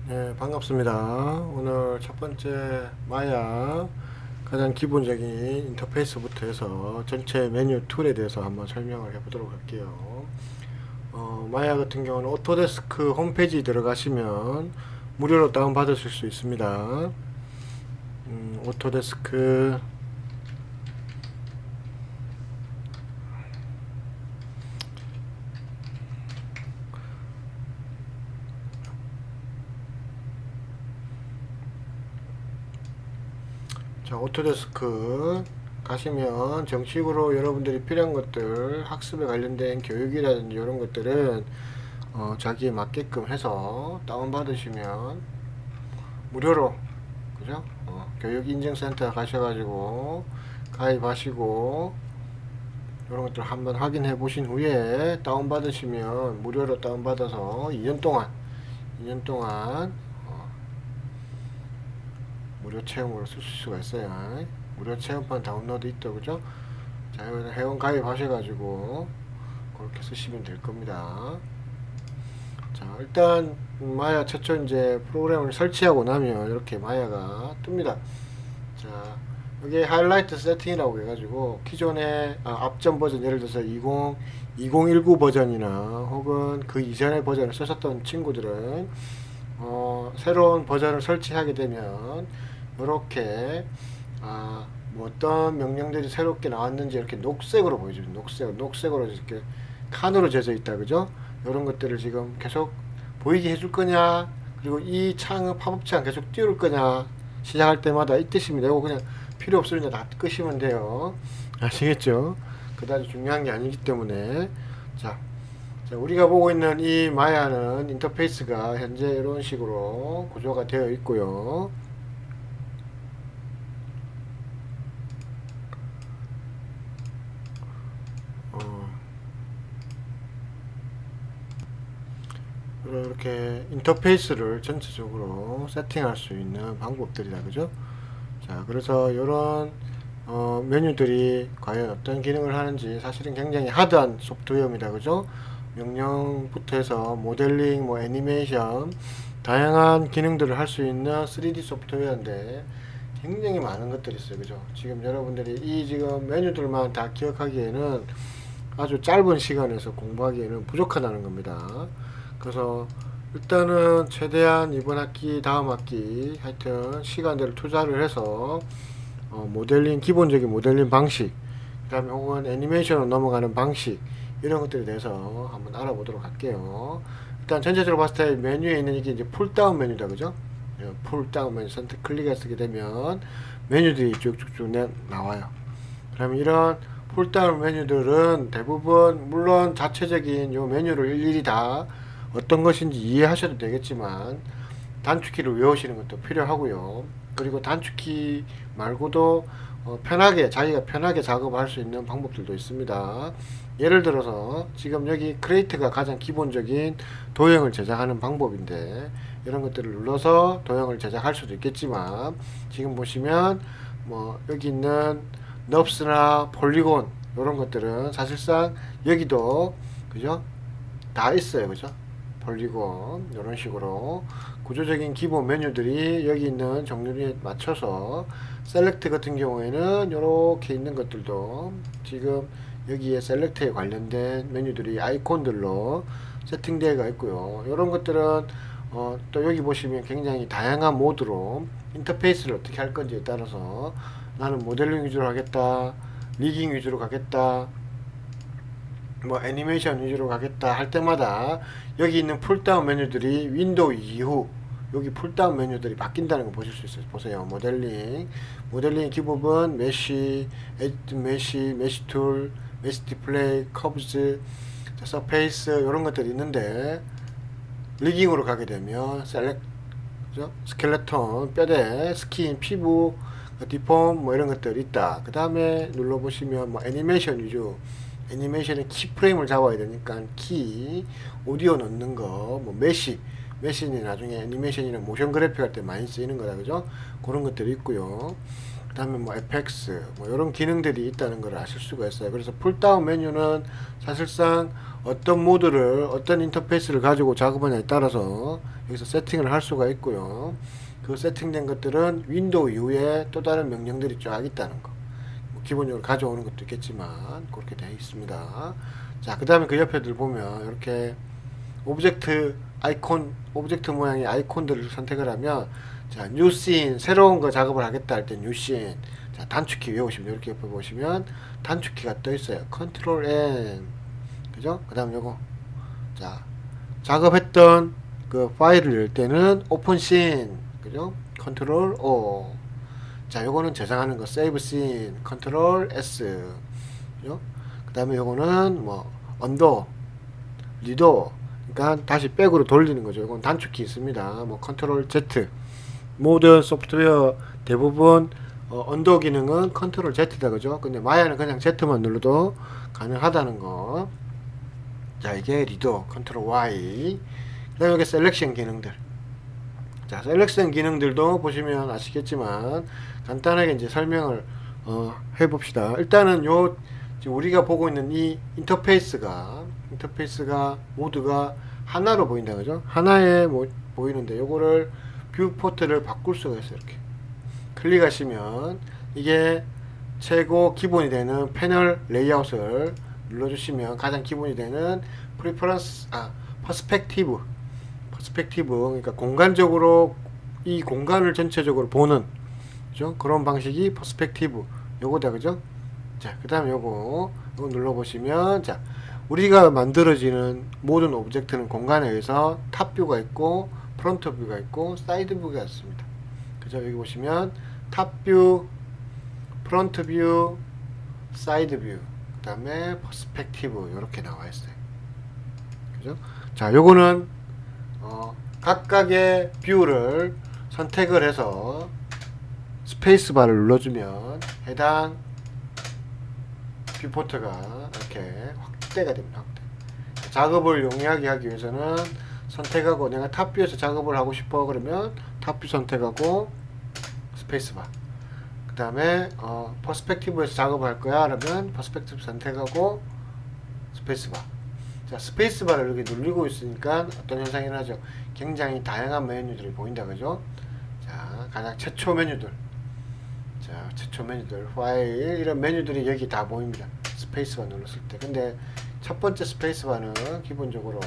네, 반갑습니다. 오늘 첫 번째 마야 가장 기본적인 인터페이스부터 해서 전체 메뉴 툴에 대해서 한번 설명을 해보도록 할게요. 마야 같은 경우는 오토데스크 홈페이지 들어가시면 무료로 다운받으실 수 있습니다. 오토데스크 자, 오토데스크 가시면 정식으로 여러분들이 필요한 것들 학습에 관련된 교육이라든지 이런 것들은 자기에 맞게끔 해서 다운받으시면 무료로 그죠? 교육인증센터 가셔가지고 가입하시고 이런 것들 한번 확인해 보신 후에 다운받으시면 무료로 다운받아서 2년 동안 무료 체험으로 쓰실 수가 있어요. 무료 체험판 다운로드 있다 그죠? 자, 여기서 회원 가입하셔가지고 그렇게 쓰시면 될 겁니다. 자, 일단 마야 최초 이제 프로그램을 설치하고 나면 이렇게 마야가 뜹니다. 자, 여기 하이라이트 세팅이라고 해가지고 기존의 앞전 버전 예를 들어서 2019 버전이나 혹은 그 이전의 버전을 쓰셨던 친구들은 새로운 버전을 설치하게 되면 이렇게 뭐 어떤 명령들이 새롭게 나왔는지 이렇게 녹색으로 보여줍니다. 녹색으로 이렇게 칸으로 재져 있다 그죠? 이런 것들을 지금 계속 보이게 해줄 거냐, 그리고 이 창은 팝업 창 계속 띄울 거냐, 시작할 때마다 이 뜻입니다. 이거 그냥 필요 없으니까 다 끄시면 돼요. 아시겠죠? 그다지 중요한 게 아니기 때문에. 자, 우리가 보고 있는 이 마야는 인터페이스가 현재 이런 식으로 구조가 되어 있고요. 이렇게 인터페이스를 전체적으로 세팅할 수 있는 방법들이다 그죠? 자, 그래서 이런 메뉴들이 과연 어떤 기능을 하는지 사실은 굉장히 하드한 소프트웨어입니다 그죠? 명령부터 해서 모델링, 뭐 애니메이션 다양한 기능들을 할 수 있는 3D 소프트웨어인데 굉장히 많은 것들이 있어요 그죠? 지금 여러분들이 이 지금 메뉴들만 다 기억하기에는 아주 짧은 시간에서 공부하기에는 부족하다는 겁니다. 그래서 일단은 최대한 이번 학기, 다음 학기 하여튼 시간들을 투자를 해서 모델링, 기본적인 모델링 방식, 그 다음에 혹은 애니메이션으로 넘어가는 방식, 이런 것들에 대해서 한번 알아보도록 할게요. 일단 전체적으로 봤을 때 메뉴에 있는 이게 이제 풀다운 메뉴다 그죠? 풀다운 메뉴 선택 클릭하게 되면 메뉴들이 쭉쭉쭉 나와요. 그러면 이런 풀다운 메뉴들은 대부분 물론 자체적인 요 메뉴를 일일이 다 어떤 것인지 이해하셔도 되겠지만 단축키를 외우시는 것도 필요하고요. 그리고 단축키 말고도 편하게 자기가 편하게 작업할 수 있는 방법들도 있습니다. 예를 들어서 지금 여기 크레이트가 가장 기본적인 도형을 제작하는 방법인데 이런 것들을 눌러서 도형을 제작할 수도 있겠지만 지금 보시면 뭐 여기 있는 넙스나 폴리곤 이런 것들은 사실상 여기도 그죠? 다 있어요. 그죠? 폴리곤 이런 식으로 구조적인 기본 메뉴들이 여기 있는 종류에 맞춰서 셀렉트 같은 경우에는 이렇게 있는 것들도 지금 여기에 셀렉트에 관련된 메뉴들이 아이콘들로 세팅되어 있고요. 이런 것들은 또 여기 보시면 굉장히 다양한 모드로 인터페이스를 어떻게 할 건지에 따라서 나는 모델링 위주로 하겠다, 리깅 위주로 가겠다, 뭐 애니메이션 위주로 가겠다 할 때마다 여기 있는 풀다운 메뉴들이 윈도우 이후 여기 풀다운 메뉴들이 바뀐다는 거 보실 수 있어요. 보세요. 모델링 기법은 메쉬, 에디트 메쉬 툴, 메쉬 디플레이, 커브즈, 서페이스 이런 것들이 있는데 리깅으로 가게 되면 셀렉, 스켈레톤, 뼈대, 스킨, 피부, 디폼 뭐 이런 것들이 있다. 그 다음에 눌러보시면 뭐 애니메이션 위주, 애니메이션은 키프레임을 잡아야 되니까 키, 오디오 넣는 거, 뭐 메시는 나중에 애니메이션이나 모션 그래픽 할 때 많이 쓰이는 거다 그죠? 그런 것들이 있고요. 그 다음에 뭐 에펙스 뭐 이런 기능들이 있다는 걸 아실 수가 있어요. 그래서 풀다운 메뉴는 사실상 어떤 모드를 어떤 인터페이스를 가지고 작업하냐에 따라서 여기서 세팅을 할 수가 있고요. 그 세팅된 것들은 윈도우 이후에 또 다른 명령들이 쫙 있다는 거. 뭐 기본적으로 가져오는 것도 있겠지만 그렇게 되어 있습니다. 자, 그 다음에 그 옆에들 보면 이렇게 오브젝트 아이콘, 오브젝트 모양의 아이콘들을 선택을 하면, 자, 뉴 씬, 새로운 거 작업을 하겠다 할 때 뉴 씬. 자, 단축키 외우시면 이렇게 옆에 보시면 단축키가 떠 있어요. 컨트롤 N. 그죠? 그 다음 요거. 자, 작업했던 그 파일을 열 때는 오픈 씬. 그죠? 컨트롤 O. 자, 요거는 저장하는 거 세이브 씬. 컨트롤 S. 그죠? 그 다음에 요거는 뭐 언더, 리도. 그러니까 다시 백으로 돌리는 거죠. 이건 단축키 있습니다. 뭐 컨트롤 Z. 모든 소프트웨어 대부분 언더 기능은 컨트롤 Z다, 그죠? 근데 마야는 그냥 Z만 눌러도 가능하다는 거. 자, 이게 리더 컨트롤 Y. 그다음에 여기 셀렉션 기능들. 자, 셀렉션 기능들도 보시면 아시겠지만 간단하게 이제 설명을 해봅시다. 일단은 요 지금 우리가 보고 있는 이 인터페이스가 모두가 하나로 보인다, 그죠? 하나에 보이는데 요거를 뷰 포트를 바꿀 수가 있어요. 이렇게 클릭하시면 이게 최고 기본이 되는 패널 레이아웃을 눌러주시면 가장 기본이 되는 퍼스펙티브, 그러니까 공간적으로 이 공간을 전체적으로 보는, 그죠? 그런 방식이 퍼스펙티브 요거다, 그죠? 자, 그 다음에 요거 눌러보시면, 자, 우리가 만들어지는 모든 오브젝트는 공간에 의해서 탑뷰가 있고 프론트 뷰가 있고 사이드 뷰가 있습니다. 그죠? 여기 보시면 탑뷰, 프론트 뷰, 사이드 뷰, 그 다음에 퍼스펙티브 이렇게 나와 있어요. 그죠? 자, 요거는 각각의 뷰를 선택을 해서 스페이스바를 눌러주면 해당 뷰포트가 이렇게 확대가 됩니다. 확대. 작업을 용이하게 하기 위해서는 선택하고, 내가 탑뷰에서 작업을 하고 싶어 그러면 탑뷰 선택하고 스페이스바. 그 다음에 퍼스펙티브에서 작업을 할 거야 그러면 퍼스펙티브 선택하고 스페이스바. 자, 스페이스바를 이렇게 누르고 있으니까 어떤 현상이 나죠? 굉장히 다양한 메뉴들이 보인다, 그죠? 자, 가장 최초 메뉴들. 자, 최초 메뉴들, 파일, 이런 메뉴들이 여기 다 보입니다. 스페이스바 눌렀을 때. 근데 첫 번째 스페이스바는 기본적으로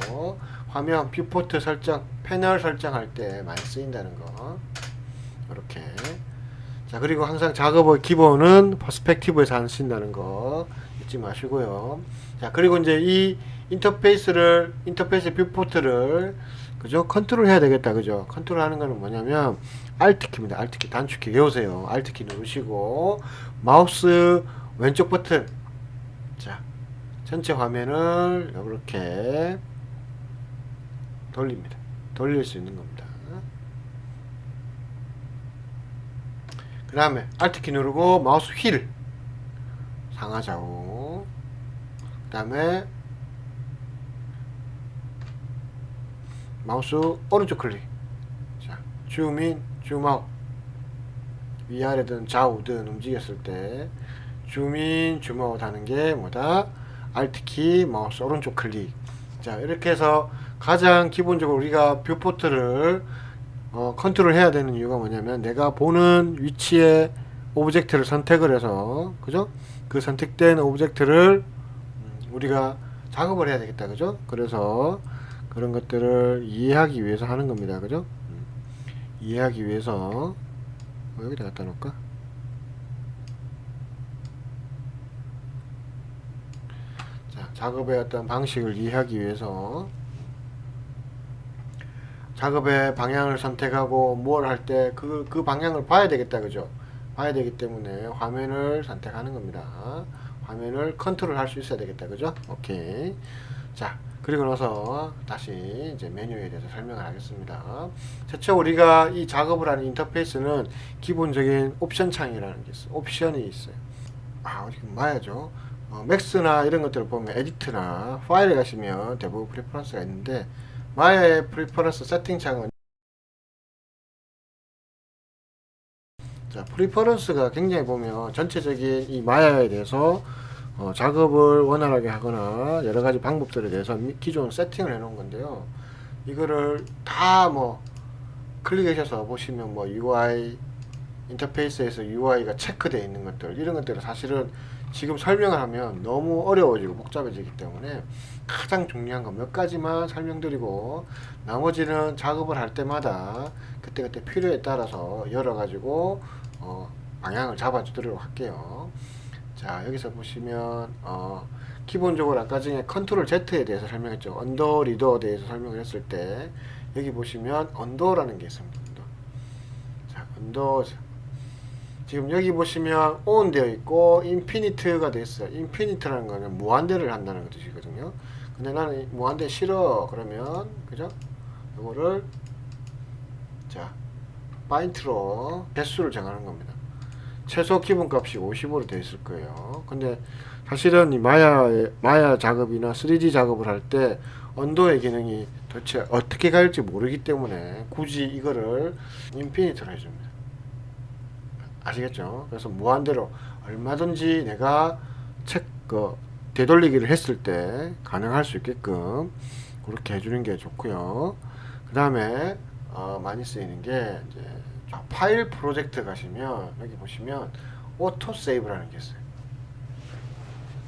화면 뷰포트 설정, 패널 설정할 때 많이 쓰인다는 거. 이렇게. 자, 그리고 항상 작업의 기본은 퍼스펙티브에서 하신다는 거 잊지 마시고요. 자, 그리고 이제 이 인터페이스 뷰포트를, 그죠? 컨트롤 해야 되겠다, 그죠? 컨트롤 하는 거는 뭐냐면 Alt키입니다. Alt키, 단축키 외우세요. Alt키 누르시고 마우스 왼쪽 버튼. 자, 전체 화면을 이렇게 돌립니다. 돌릴 수 있는 겁니다. 그 다음에 Alt키 누르고 마우스 휠 상하좌우, 그 다음에 마우스 오른쪽 클릭. 자, 줌인, 줌아웃, 위아래든 좌우든 움직였을 때 줌인, 줌아웃 하는 게 뭐다? Alt키, 마우스 오른쪽 클릭. 자, 이렇게 해서 가장 기본적으로 우리가 뷰포트를 컨트롤 해야 되는 이유가 뭐냐면, 내가 보는 위치에 오브젝트를 선택을 해서, 그죠? 그 선택된 오브젝트를 우리가 작업을 해야 되겠다, 그죠? 그래서 그런 것들을 이해하기 위해서 하는 겁니다, 그죠? 이해하기 위해서 여기다 갖다 놓을까? 자, 작업의 어떤 방식을 이해하기 위해서 작업의 방향을 선택하고 뭘 할 때 그 방향을 봐야 되겠다, 그죠? 봐야 되기 때문에 화면을 선택하는 겁니다. 화면을 컨트롤 할 수 있어야 되겠다, 그죠? 오케이. 자, 그리고 나서 다시 이제 메뉴에 대해서 설명을 하겠습니다. 최초 우리가 이 작업을 하는 인터페이스는 기본적인 옵션 창이라는 게 있어요. 옵션이 있어요. 어디 봐야죠. 맥스나 이런 것들을 보면 에디트나 파일에 가시면 대부분 프리퍼런스가 있는데, 마야의 프리퍼런스 세팅창은, 자, 프리퍼런스가 굉장히 보면 전체적인 이 마야에 대해서 작업을 원활하게 하거나 여러 가지 방법들에 대해서 기존 세팅을 해 놓은 건데요. 이거를 다 뭐 클릭하셔서 보시면 뭐 UI 인터페이스에서 UI가 체크되어 있는 것들, 이런 것들을 사실은 지금 설명을 하면 너무 어려워지고 복잡해지기 때문에 가장 중요한 거 몇 가지만 설명드리고, 나머지는 작업을 할 때마다 그때그때 필요에 따라서 열어가지고 방향을 잡아주도록 할게요. 자, 여기서 보시면 기본적으로 아까 전에 컨트롤 Z에 대해서 설명했죠. 언더 리더에 대해서 설명을 했을 때 여기 보시면 언더라는 게 있습니다. 자, 언더, 지금 여기 보시면 on 되어 있고 인피니트가 되어 있어요. 인피니트라는 거는 무한대를 한다는 뜻이거든요. 근데 나는 무한대 싫어 그러면, 그죠? 이거를 자 바인트로 개수를 정하는 겁니다. 최소 기본값이 50으로 되어 있을 거예요. 근데 사실은 이 마야 작업이나 3D 작업을 할 때 언더의 기능이 도대체 어떻게 갈지 모르기 때문에 굳이 이거를 인피니트로 해줍니다. 아시겠죠? 그래서 무한대로 얼마든지 내가 되돌리기를 했을 때 가능할 수 있게끔 그렇게 해주는 게 좋고요. 그 다음에 많이 쓰이는 게 이제 파일 프로젝트 가시면 여기 보시면 오토 세이브라는 게 있어요.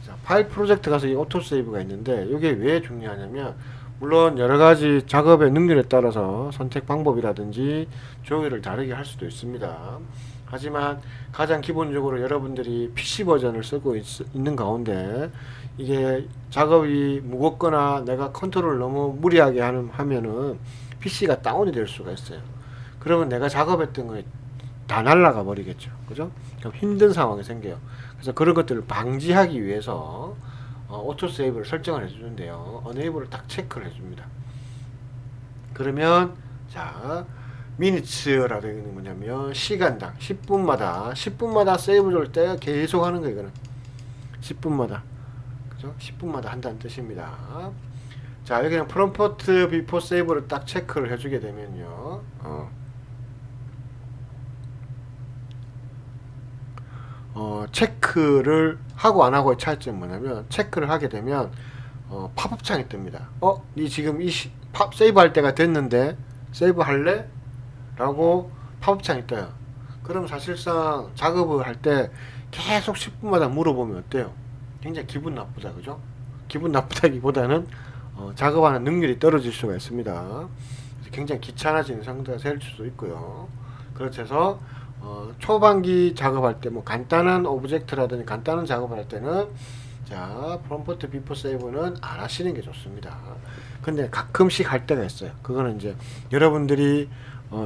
자, 파일 프로젝트 가서 이 오토 세이브가 있는데 이게 왜 중요하냐면, 물론 여러 가지 작업의 능률에 따라서 선택 방법이라든지 조회를 다르게 할 수도 있습니다. 하지만 가장 기본적으로 여러분들이 PC 버전을 쓰고 있는 가운데 이게 작업이 무겁거나 내가 컨트롤을 너무 무리하게 하면은 PC가 다운이 될 수가 있어요. 그러면 내가 작업했던 거 다 날아가 버리겠죠. 그죠? 그럼 힘든 상황이 생겨요. 그래서 그런 것들을 방지하기 위해서 오토 세이브를 설정을 해주는데요. 어네이블을 딱 체크를 해줍니다. 그러면 자, 미니츠라는 게 뭐냐면 시간당 10분마다 세이브 줄 때 계속 하는 거예요. 이거는 10분마다, 그죠? 10분마다 한다는 뜻입니다. 자, 여기는 프롬프트 비포 세이브를 딱 체크를 해주게 되면요, 체크를 하고 안 하고의 차이점은 뭐냐면, 체크를 하게 되면 팝업 창이 뜹니다. 니 지금 세이브 할 때가 됐는데 세이브 할래? 라고 팝업 창이 떠요. 그럼 사실상 작업을 할 때 계속 10분마다 물어보면 어때요? 굉장히 기분 나쁘다, 그죠? 기분 나쁘다기보다는 작업하는 능률이 떨어질 수가 있습니다. 굉장히 귀찮아지는 상태가 될 수도 있고요. 그렇죠. 초반기 작업할 때 뭐 간단한 오브젝트라든지 간단한 작업을 할 때는 자, 프롬프트 비포 세이브는 안 하시는 게 좋습니다. 근데 가끔씩 할 때가 있어요. 그거는 이제 여러분들이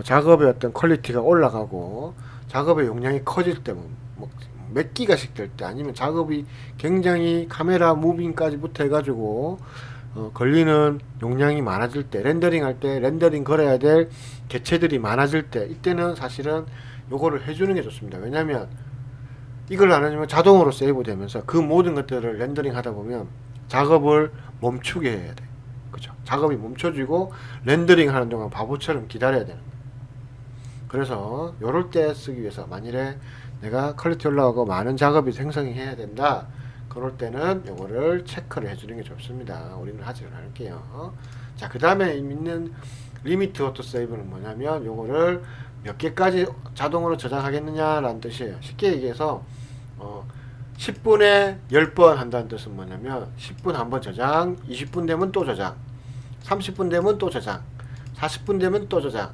작업의 어떤 퀄리티가 올라가고 작업의 용량이 커질 때, 뭐 몇 기가씩 될 때, 아니면 작업이 굉장히 카메라 무빙까지부터 해가지고 걸리는 용량이 많아질 때, 렌더링 할 때 렌더링 걸어야 될 개체들이 많아질 때, 이때는 사실은 요거를 해주는 게 좋습니다. 왜냐면 이걸 안 해주면 자동으로 세이브 되면서 그 모든 것들을 렌더링 하다 보면 작업을 멈추게 해야 돼. 그죠? 작업이 멈춰지고 렌더링 하는 동안 바보처럼 기다려야 되는 거예요. 그래서 요럴 때 쓰기 위해서, 만일에 내가 퀄리티 올라가고 많은 작업이 생성해야 된다, 그럴 때는 요거를 체크를 해주는 게 좋습니다. 우리는 하지는 않을게요. 자, 그 다음에 있는 리미트 오토 세이브는 뭐냐면, 요거를 몇 개까지 자동으로 저장하겠느냐 라는 뜻이에요. 쉽게 얘기해서 10분에 10번 한다는 뜻은 뭐냐면, 10분 한번 저장, 20분 되면 또 저장, 30분 되면 또 저장, 40분 되면 또 저장,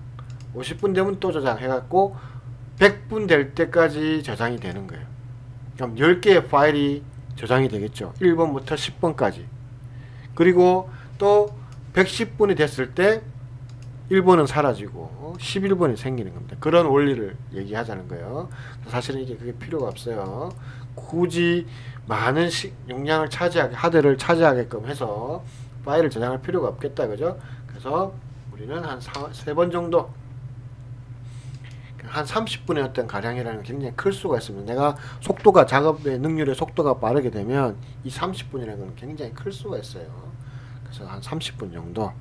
50분 되면 또 저장 해갖고 100분 될 때까지 저장이 되는 거예요. 그럼 10개의 파일이 저장이 되겠죠. 1번부터 10번까지. 그리고 또 110분이 됐을 때 1번은 사라지고 11번이 생기는 겁니다. 그런 원리를 얘기하자는 거예요. 사실은 이게 그게 필요가 없어요. 굳이 많은 용량을 차지하게, 하드를 차지하게끔 해서 파일을 저장할 필요가 없겠다, 그죠? 그래서 우리는 한 3번 정도, 한 30분의 어떤 가량이라는 게 굉장히 클 수가 있습니다. 내가 속도가, 작업의 능률의 속도가 빠르게 되면 이 30분이라는 건 굉장히 클 수가 있어요. 그래서 한 30분 정도,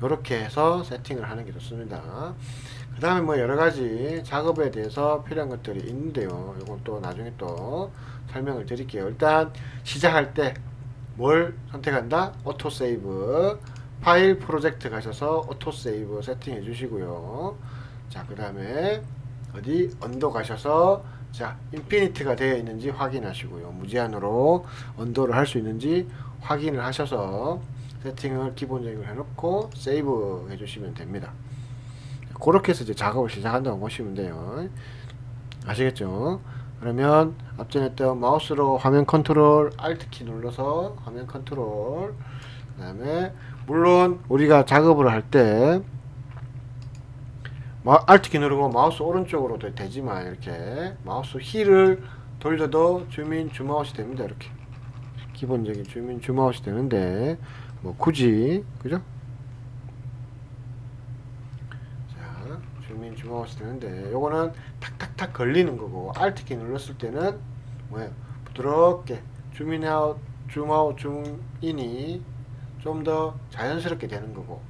이렇게 해서 세팅을 하는 게 좋습니다. 그 다음에 뭐 여러가지 작업에 대해서 필요한 것들이 있는데요. 이건 또 나중에 또 설명을 드릴게요. 일단 시작할 때 뭘 선택한다? 오토세이브, 파일 프로젝트 가셔서 오토세이브 세팅해 주시고요. 자, 그 다음에 어디 언도 가셔서 자 인피니트가 되어 있는지 확인하시고요. 무제한으로 언도를 할 수 있는지 확인을 하셔서 세팅을 기본적으로 해놓고 세이브 해주시면 됩니다. 그렇게 해서 이제 작업을 시작한다고 보시면 돼요. 아시겠죠? 그러면 앞전에 했던 마우스로 화면 컨트롤 Alt키 눌러서 화면 컨트롤, 그 다음에 물론 우리가 작업을 할 때 Alt키 누르고 마우스 오른쪽으로도 되지만 이렇게 마우스 휠을 돌려도 주민 줌아웃이 됩니다. 이렇게 기본적인 주민 줌아웃이 되는데 뭐 굳이 그죠? 주민 줌아웃이 되는데 요거는 탁탁탁 걸리는 거고 Alt키 눌렀을 때는 뭐예요? 부드럽게 줌인아웃, 줌아웃, 줌인이 좀 더 자연스럽게 되는 거고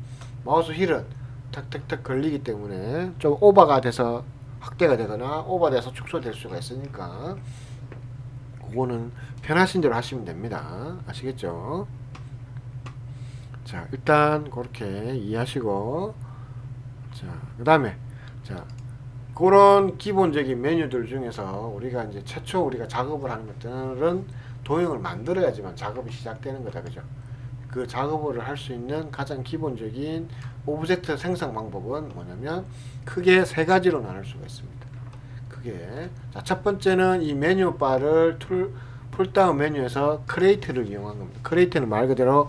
마우스 휠은 탁탁탁 걸리기 때문에 좀 오버가 돼서 확대가 되거나 오버돼서 축소될 수가 있으니까 그거는 편하신 대로 하시면 됩니다. 아시겠죠? 자, 일단 그렇게 이해하시고 자, 그 다음에 자, 그런 기본적인 메뉴들 중에서 우리가 이제 최초 우리가 작업을 하는 것들은 도형을 만들어야지만 작업이 시작되는 거다. 그죠? 그 작업을 할 수 있는 가장 기본적인 오브젝트 생성 방법은 뭐냐면 크게 세 가지로 나눌 수가 있습니다. 크게. 자, 첫 번째는 이 메뉴 바를 풀다운 메뉴에서 크리에이트를 이용한 겁니다. 크리에이트는 말 그대로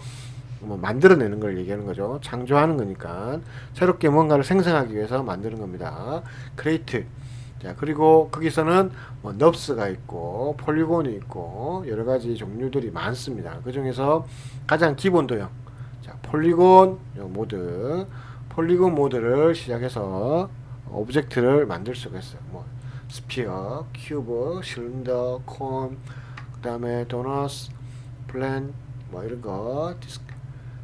뭐 만들어내는 걸 얘기하는 거죠. 창조하는 거니까 새롭게 뭔가를 생성하기 위해서 만드는 겁니다. 크리에이트. 자, 그리고 거기서는 뭐 넙스가 있고 폴리곤이 있고 여러 가지 종류들이 많습니다. 그 중에서 가장 기본 도형, 자, 폴리곤 모드, 폴리곤 모드를 시작해서 오브젝트를 만들 수가 있어요. 뭐 스피어, 큐브, 실린더, 콘, 그 다음에 도너스, 플랜, 뭐 이런 거, 디스크.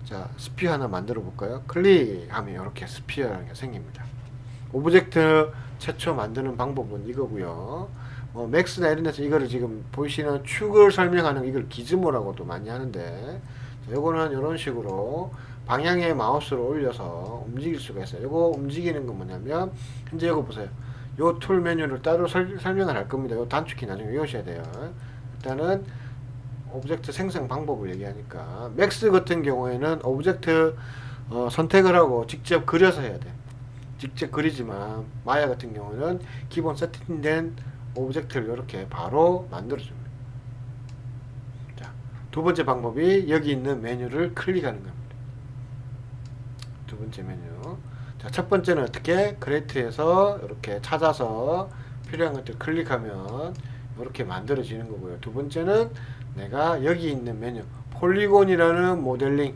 자, 스피어 하나 만들어 볼까요? 클릭하면 이렇게 스피어라는 게 생깁니다. 오브젝트 최초 만드는 방법은 이거고요. 뭐 맥스나 이런 데서 이거를 지금 보이시는 축을 설명하는 이걸 기즈모라고도 많이 하는데 요거는 이런 식으로 방향의 마우스를 올려서 움직일 수가 있어요. 요거 움직이는 건 뭐냐면 현재 이거 보세요. 요 툴 메뉴를 따로 설명을 할 겁니다. 요 단축키 나중에 외우셔야 돼요. 일단은 오브젝트 생성 방법을 얘기하니까 맥스 같은 경우에는 오브젝트 선택을 하고 직접 그려서 해야 돼. 직접 그리지만 마야 같은 경우는 기본 세팅된 오브젝트를 이렇게 바로 만들어줍니다. 자, 두 번째 방법이 여기 있는 메뉴를 클릭하는 겁니다. 두 번째 메뉴. 자, 첫 번째는 어떻게 크리에이트에서 이렇게 찾아서 필요한 것들 클릭하면 이렇게 만들어지는 거고요. 두 번째는 내가 여기 있는 메뉴 폴리곤이라는 모델링,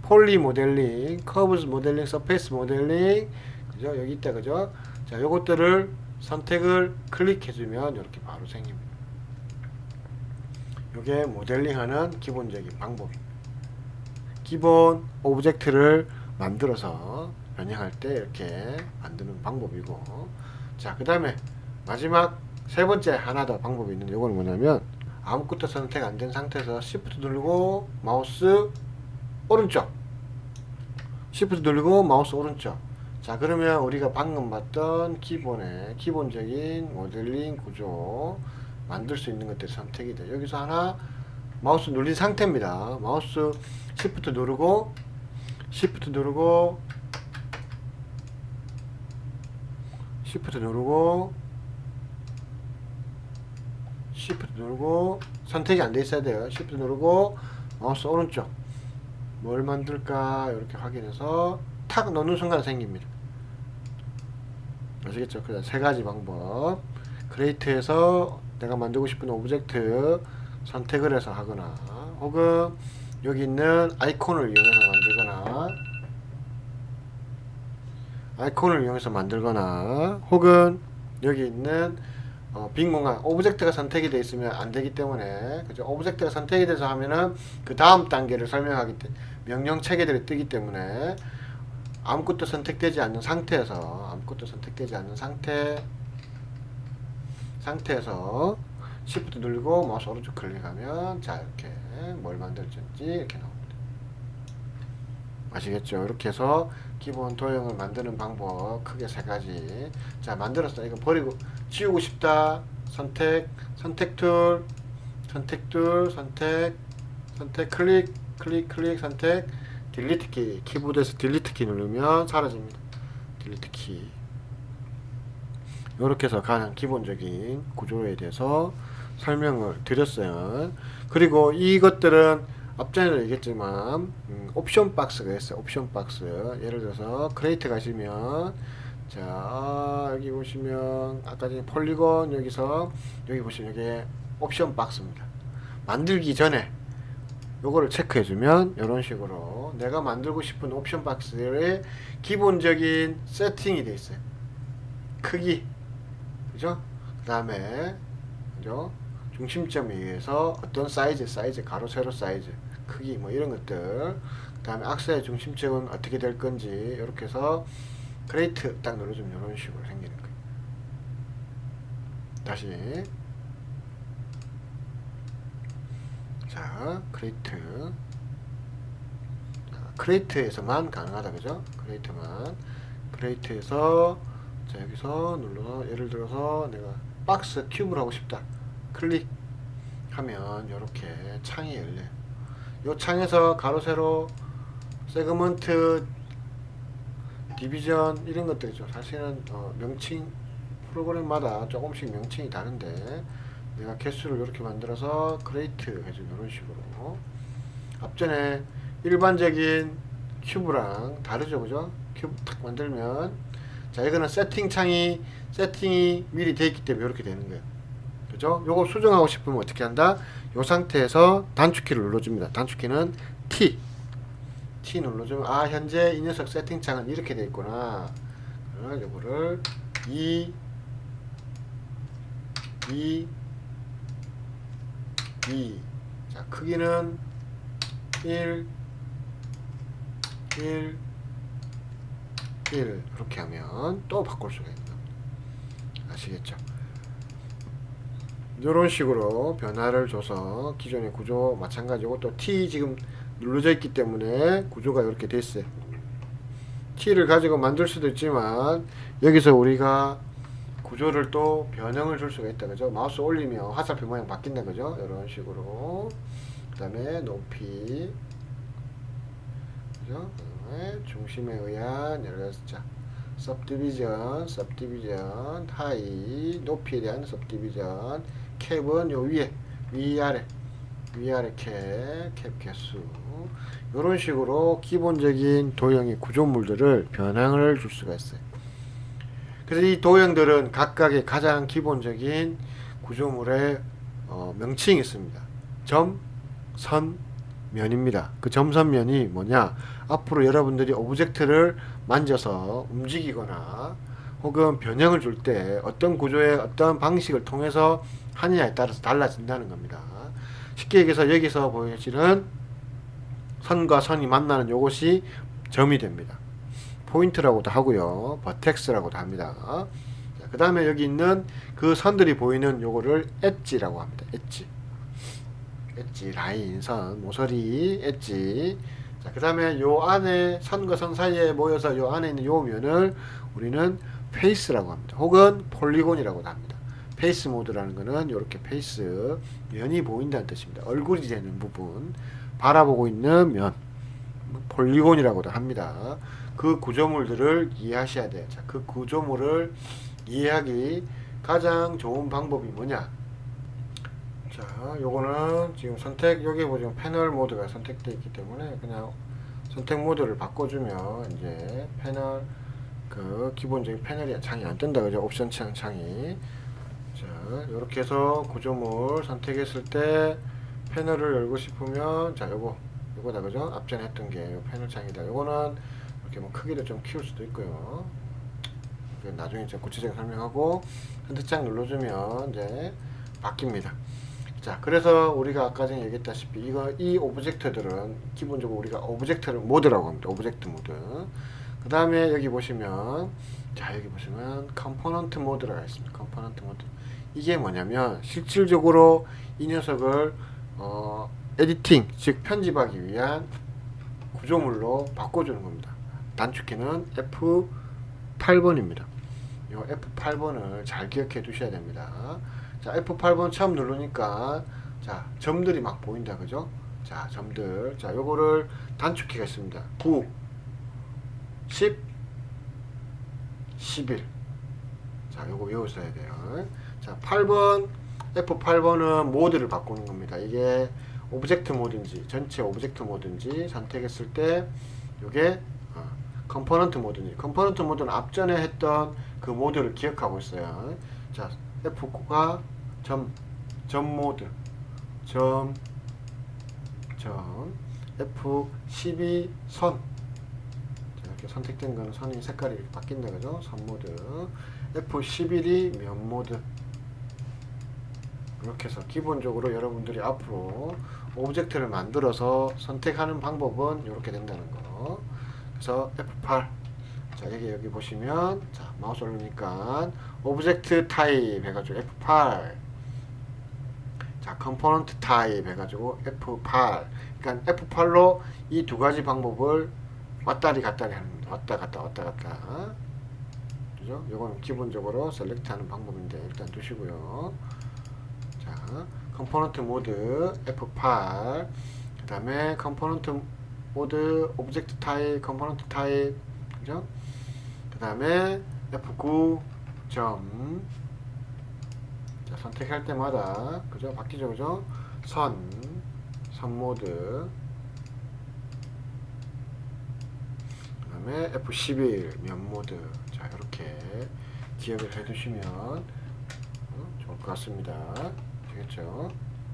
폴리 모델링, 커브스 모델링, 서페이스 모델링, 그죠? 여기 있다, 그죠? 자, 요것들을 선택을 클릭해주면 이렇게 바로 생깁니다. 요게 모델링하는 기본적인 방법입니다. 기본 오브젝트를 만들어서 변형할 때 이렇게 만드는 방법이고, 자, 그 다음에 마지막 세 번째 하나 더 방법이 있는데 요거는 뭐냐면 아무것도 선택 안 된 상태에서 Shift 누르고 마우스 오른쪽, Shift 누르고 마우스 오른쪽. 자, 그러면 우리가 방금 봤던 기본적인 모델링 구조 만들 수 있는 것들이 선택이 돼요. 여기서 하나 마우스 눌린 상태입니다. 마우스 Shift 누르고 Shift 누르고 Shift 누르고 Shift 누르고 선택이 안 돼 있어야 돼요. Shift 누르고 마우스 오른쪽 뭘 만들까 이렇게 확인해서 탁 넣는 순간 생깁니다. 아시겠죠? 그래서 세 가지 방법. 크리에이트에서 내가 만들고 싶은 오브젝트 선택을 해서 하거나 혹은 여기 있는 아이콘을 이용해서 만들거나 혹은 여기 있는 빈 공간 오브젝트가 선택이 되어 있으면 안 되기 때문에 그죠? 오브젝트가 선택이 돼서 하면은 그 다음 단계를 설명하기 때문에 명령 체계들이 뜨기 때문에 아무것도 선택되지 않는 상태에서 Shift 누르고 마우스 오른쪽 클릭하면 자 이렇게 뭘 만들어졌는지 이렇게 나옵니다. 아시겠죠? 이렇게 해서 기본 도형을 만드는 방법 크게 세 가지. 자, 만들었어. 이거 버리고 지우고 싶다. 선택 툴, 선택 클릭 선택 딜리트 키. 키보드에서 딜리트 키 누르면 사라집니다. 딜리트 키. 이렇게 해서 가장 기본적인 구조에 대해서 설명을 드렸어요. 그리고 이것들은 앞전에도 얘기했지만 옵션 박스가 있어요. 옵션 박스. 예를 들어서 크레이트 가시면 자 여기 보시면 아까 전에 폴리곤 여기서 여기 보시면 이게 옵션 박스입니다. 만들기 전에 요거를 체크해 주면 이런 식으로 내가 만들고 싶은 옵션 박스의 기본적인 세팅이 돼 있어요. 크기, 그죠? 그 다음에 그죠? 중심점에 의해서 어떤 사이즈, 가로, 세로 사이즈, 크기 뭐 이런 것들, 그 다음에 악셀의 중심점은 어떻게 될 건지 이렇게 해서 크레이트 딱 눌러주면 이런 식으로 생기는 거예요. 다시 자 크레이트, 크레이트에서만 가능하다, 그죠? 크레이트에서 자 여기서 눌러서 예를 들어서 내가 박스 큐브를 하고 싶다. 클릭하면 이렇게 창이 열려요. 이 창에서 가로 세로 세그먼트 디비전 이런 것들이죠. 사실은 명칭 프로그램마다 조금씩 명칭이 다른데 내가 개수를 이렇게 만들어서 크레이트 해주면 이런 식으로 앞전에 일반적인 큐브랑 다르죠, 그죠? 큐브 탁 만들면 자 이거는 세팅창이 미리 되어 있기 때문에 이렇게 되는 거예요. 그죠? 요거 수정하고 싶으면 어떻게 한다? 요 상태에서 단축키를 눌러줍니다. 단축키는 T 눌러주면 아 현재 이 녀석 세팅창은 이렇게 되어 있구나. 요거를 2 자 크기는 1 이렇게 하면 또 바꿀 수가 있는 겁니다. 아시겠죠? 이런 식으로 변화를 줘서 기존의 구조 마찬가지고 또 T 지금 눌러져 있기 때문에 구조가 이렇게 됐어요. T를 가지고 만들 수도 있지만 여기서 우리가 구조를 또 변형을 줄 수가 있다, 그죠? 마우스 올리면 화살표 모양 바뀐다, 그죠? 이런 식으로. 그 다음에 높이, 그죠? 그다음에 중심에 의한 여러 가지 자 subdivision, 하이, 높이에 대한 subdivision, 캡은 요 위에, 위아래 캡 개수. 이런 식으로 기본적인 도형의 구조물들을 변형을 줄 수가 있어요. 그래서 이 도형들은 각각의 가장 기본적인 구조물의 명칭이 있습니다. 점, 선, 면입니다. 그 점선면이 뭐냐? 앞으로 여러분들이 오브젝트를 만져서 움직이거나 혹은 변형을 줄 때 어떤 구조의 어떤 방식을 통해서 하느냐에 따라서 달라진다는 겁니다. 쉽게 얘기해서 여기서 보여지는 선과 선이 만나는 요것이 점이 됩니다. 포인트라고도 하고요. 버텍스라고도 합니다. 그 다음에 여기 있는 그 선들이 보이는 요거를 엣지라고 합니다. 엣지, 라인, 선, 모서리, 엣지. 자, 그 다음에 요 안에 선과 선 사이에 모여서 요 안에 있는 요 면을 우리는 페이스라고 합니다. 혹은 폴리곤이라고도 합니다. 페이스 모드라는 거는 이렇게 페이스, 면이 보인다는 뜻입니다. 얼굴이 되는 부분, 바라보고 있는 면, 폴리곤이라고도 합니다. 그 구조물들을 이해하셔야 돼요. 자, 그 구조물을 이해하기 가장 좋은 방법이 뭐냐? 자, 요거는 지금 선택, 여기 보시면 패널 모드가 선택되어 있기 때문에 그냥 선택 모드를 바꿔주면 이제 패널, 그 기본적인 패널이 창이 안 뜬다, 그죠? 옵션 창이. 자, 요렇게 해서 구조물 선택했을 때 패널을 열고 싶으면 자, 요거다, 그죠? 앞전에 했던 게 요 패널 창이다. 요거는 이렇게 뭐 크기를 좀 키울 수도 있고요. 나중에 좀 구체적으로 설명하고 선택장 눌러주면 이제 바뀝니다. 자, 그래서 우리가 아까 전에 얘기했다시피 이 오브젝트들은 기본적으로 우리가 오브젝트 모드라고 합니다. 오브젝트 모드. 그 다음에 여기 보시면, 자, 여기 보시면 컴포넌트 모드가 있습니다. 컴포넌트 모드. 이게 뭐냐면 실질적으로 이 녀석을 에디팅, 즉 편집하기 위한 구조물로 바꿔주는 겁니다. 단축키는 F8번입니다. 이 F8번을 잘 기억해 두셔야 됩니다. 자, F8번 처음 누르니까 자, 점들이 막 보인다. 그죠? 자, 점들. 자, 요거를 단축키가 있습니다. 9, 10, 11. 자, 요거 외우셔야 돼요. 자, 8번, F8번은 모드를 바꾸는 겁니다. 이게 오브젝트 모드인지, 전체 오브젝트 모드인지 선택했을 때, 요게, 컴포넌트 모드인지. 컴포넌트 모드는 앞전에 했던 그 모드를 기억하고 있어요. 자, F9가 점 모드. F12 선. 이렇게 선택된 거는 선이 색깔이 바뀐다. 그죠? 선 모드. F11이 면 모드. 이렇게 해서 기본적으로 여러분들이 앞으로 오브젝트를 만들어서 선택하는 방법은 이렇게 된다는 거. 그래서 F8. 자, 여기 보시면, 자, 마우스 올리니까 오브젝트 타입 해가지고 F8. 자, 컴포넌트 타입 해가지고 F8. 그러니까 F8로 이 두 가지 방법을 왔다리 갔다리 하는 겁니다. 왔다 갔다 왔다 갔다. 그죠? 요거는 기본적으로 셀렉트 하는 방법인데 일단 두시고요. 자, 컴포넌트 모드 F8. 그 다음에 컴포넌트 모드 오브젝트 타입, 컴포넌트 타입. 그죠? 그 다음에 F9 점. 자, 선택할 때마다 그죠? 바뀌죠. 그죠? 선 모드. 그 다음에 F11 면 모드. 자, 이렇게 기억을 해 두시면 좋을 것 같습니다. 되겠죠?